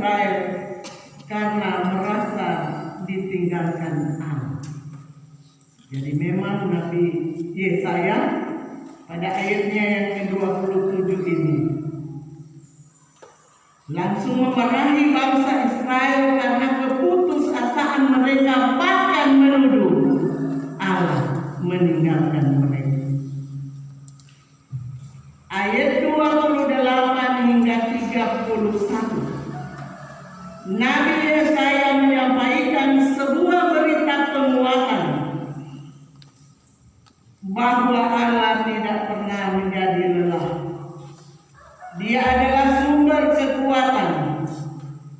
Israel karena merasa ditinggalkan Allah. Jadi memang Nabi Yesaya pada ayatnya yang ke-27 ini langsung memarahi bangsa Israel karena keputusasaan mereka, bahkan menuduh Allah meninggalkan mereka. Ayat 28 hingga 31, Nabi Yesaya menyampaikan sebuah berita penguatan bahwa Allah tidak pernah menjadi lelah. Dia adalah sumber kekuatan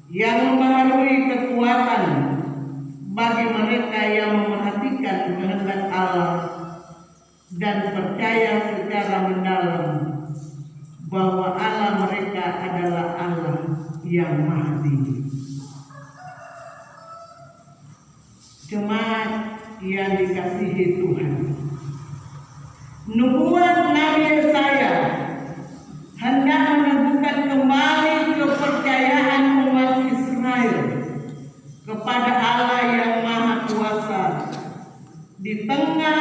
yang membaharui kekuatan bagi mereka yang memperhatikan kehendak Allah dan percaya secara mendalam bahwa Allah mereka adalah Allah yang Maha Tinggi. Jemaat yang dikasihi Tuhan, nubuat Nabi Yesaya hendak meneguhkan kembali kepercayaan umat Israel kepada Allah yang Maha Kuasa di tengah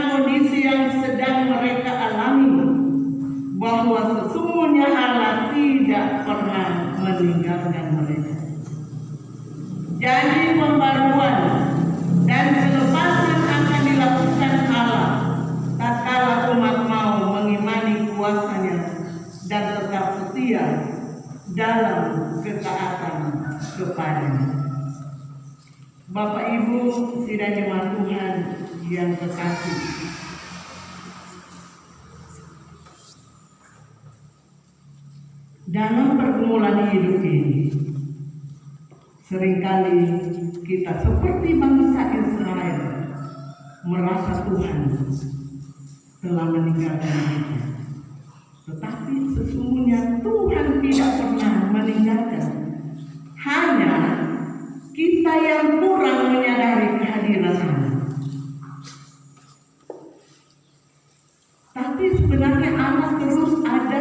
kondisi yang sedang mereka alami, bahwa sesungguhnya Allah tidak pernah meninggalkan mereka. Janji pembaruan dan kelepasan akan dilakukan Allah tatkala umat mau mengimani kuasa-Nya dan tetap setia dalam ketaatan kepada-Nya. Bapak Ibu sidang jemaat Tuhan yang terkasih, dalam pergumulan hidup ini seringkali kita seperti bangsa Israel merasa Tuhan telah meninggalkan kita. Tetapi sesungguhnya Tuhan tidak pernah meninggalkan. Hanya kita yang kurang menyadari kehadiran Allah. Tapi sebenarnya Allah terus ada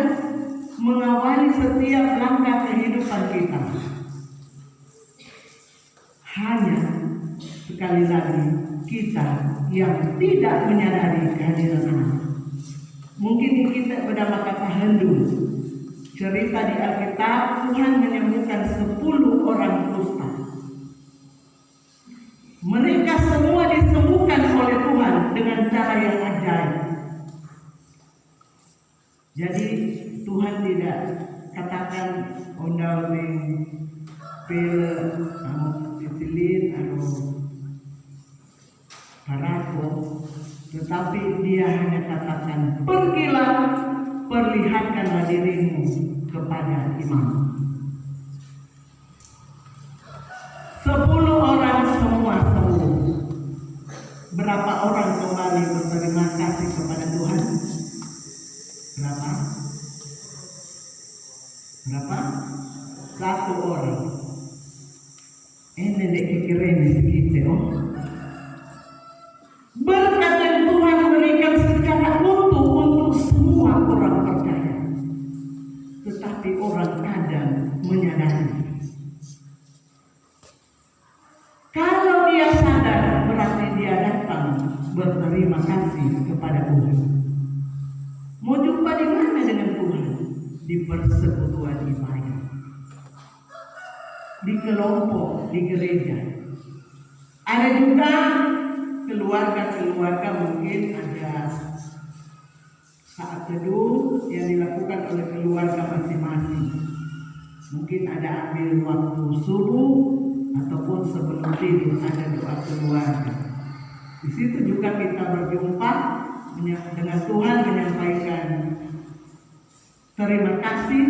mengawali setiap langkah kehidupan kita. Hanya sekali lagi kita yang tidak menyadari kehadiran Allah. Mungkin kita bernama kata Hindu. Cerita di Alkitab, Tuhan menyembuhkan 10 orang kusta. Mereka semua disembuhkan oleh Tuhan dengan cara yang ajaib. Jadi Tuhan tidak katakan ondal ning pil titilin atau parako, tetapi Dia hanya katakan, pergilah, perlihatkanlah dirimu kepada imam. 10 orang semua sembuh. Berapa orang kembali berterima kasih kepada Tuhan? Berapa? 1 orang. Ini dek kira-kira segitu. Berkat yang Tuhan berikan secara utuh untuk semua orang percaya. Tetapi orang kadang menyadari. Kalau dia sadar, berarti dia datang berterima kasih kepada Tuhan. Mau jumpa di mana dengan Tuhan? Di persekutuan ibadah, di kelompok, di gereja. Ada juga keluarga-keluarga, mungkin ada saat teduh yang dilakukan oleh keluarga masing-masing. Mungkin ada ambil waktu subuh ataupun sebelum tidur ada doa keluarga. Di situ juga kita berjumpa dengan Tuhan, menyampaikan terima kasih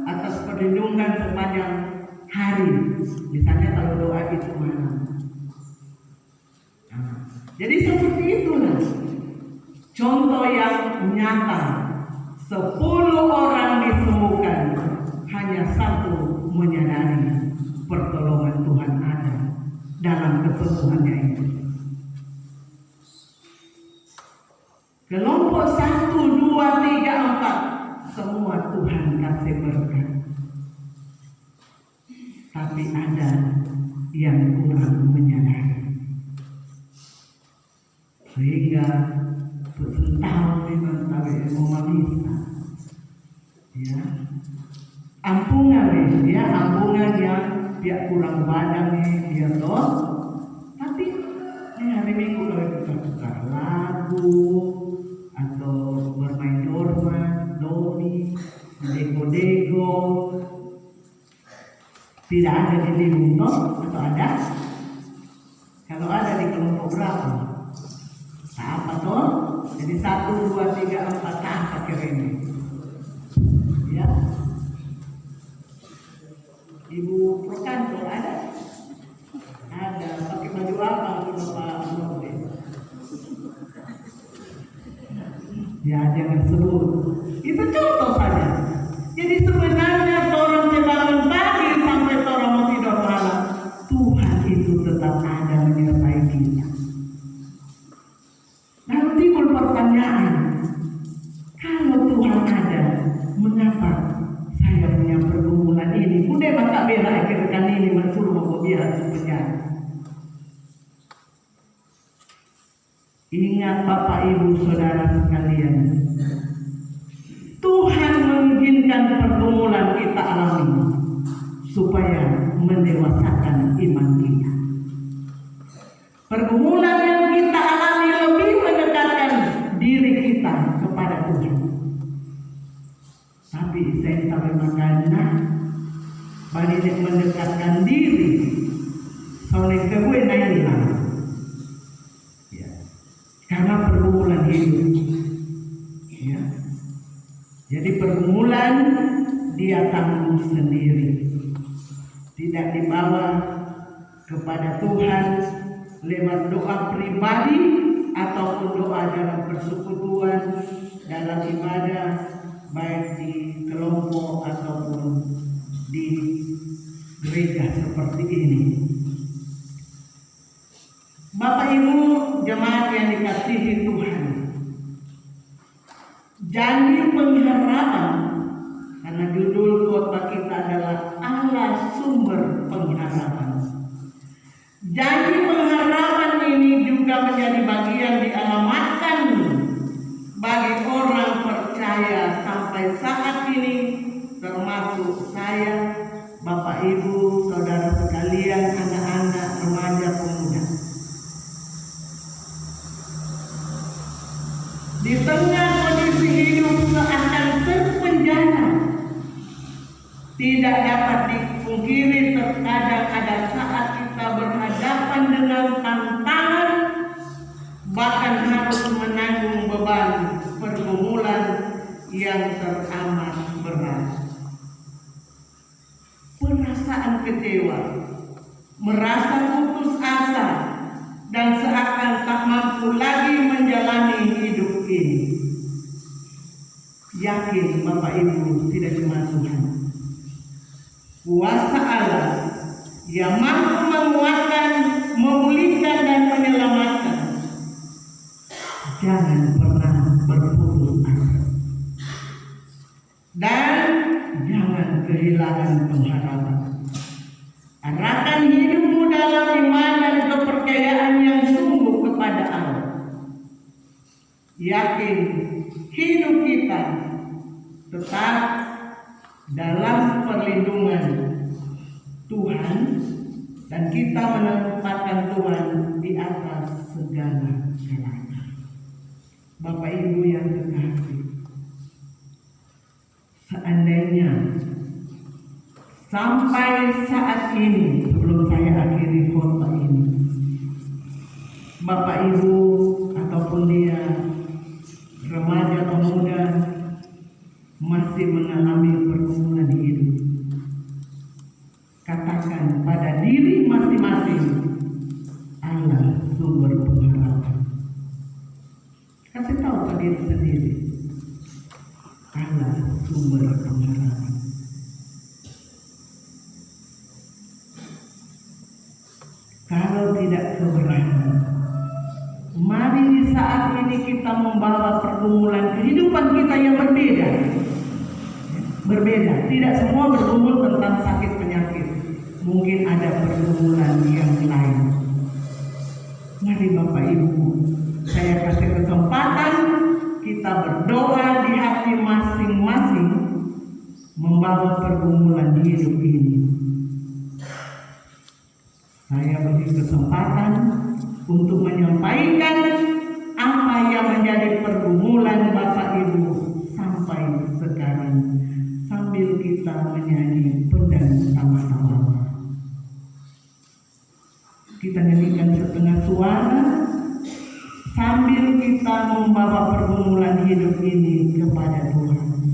atas perlindungan sepanjang hari. Misalnya kalau doa itu malam. Jadi seperti itulah contoh yang nyata. 10 orang disembuhkan, hanya 1 menyadari pertolongan Tuhan ada dalam kesembuhannya itu. Kelompok 1, 2, 3, 4 semua Tuhan kasih berkat. tapi ada yang kurang menyadari. Sehingga tahu memang tahu memamisa, ya, ampungan yang dia kurang badan dia toh, tapi hari Minggu kalau kita tukar lagu atau bermain dorman, doni, dego, tidak ada di Limbung atau ada? Kalau ada di kelompok berapa? Apa toh? Jadi 1, 2, 3, 4 pakai ini. Ya. Ibu Prokanto ada? Ada. Pakai baju apa Bapak Norde? Ya, jangan sebut. Itu contoh saja. Jadi sebenarnya orang bangun pagi sampai orang mau tidur malam, Tuhan itu tetap ada menyertai kita. Lalu timbul pertanyaan, kalau Tuhan ada, mengapa saya punya pergumulan ini? Udah maka bela akhirkan ini mensuruh mau biar penjara. Ingat Bapak Ibu Saudara sekalian, Tuhan mengizinkan pergumulan kita alami supaya mendewasakan iman kita. Pergumulan yang kita alami lebih mendekatkan diri kita kepada Tuhan. Tapi saya sampai makanya bagi mendekatkan diri oleh kewenangan, ya, karena pergumulan hidup, ya. Jadi pergumulan dia tanggung sendiri, tidak dibawa kepada Tuhan lewat doa pribadi ataupun doa dalam persekutuan, dalam ibadah, baik di kelompok ataupun di gereja seperti ini. Bapak Ibu jemaat yang dikasihi Tuhan, janji pengharapan, karena judul khotbah kita adalah Allah sumber pengharapan. Janji pengharapan ini juga menjadi bagian dialamatkan bagi orang percaya sampai saat ini, termasuk saya, Bapak Ibu, Saudara sekalian, anak-anak, remaja, pemuda. Di tengah kondisi hidup seakan terpenjara, tidak dapat dipungkiri terkadang ada saat kita berhadapan dengan tantangan, bahkan harus menanggung beban pergumulan yang teramat berat. Perasaan kecewa, merasa putus asa, dan seakan tak mampu lagi menjalani hidup ini. Yakin Bapak Ibu, tidak cuma Tuhan, kuasa Allah yang mampu menguatkan, memulihkan, dan menyelamatkan. Jangan pernah berputus asa dan jangan kehilangan pengharapan. Arahkan hidupmu dalam iman dan kepercayaan yang sungguh kepada Allah. Yakin hidup kita tetap dalam perlindungan Tuhan dan kita menempatkan Tuhan di atas segala-galanya. Bapak Ibu yang terkasih, seandainya sampai saat ini, sebelum saya akhiri khotbah ini, Bapak Ibu ataupun dia remaja pemuda masih mengalami pergumulan hidup, katakan pada diri masing-masing, Allah sumber pengharapan. Kasih tahu pada diri sendiri, Allah sumber pengharapan. Kalau tidak keberanian, mari di saat ini kita membawa pergumulan kehidupan kita yang berbeda. Berbeda, tidak semua bergumul tentang sakit penyakit. membawa pergumulan hidup ini. Saya beri kesempatan untuk menyampaikan apa yang menjadi pergumulan Bapak Ibu sampai sekarang, sambil kita menyanyi pedang sama-sama. Kita nyanyikan setengah suara sambil kita membawa pergumulan hidup ini kepada Tuhan.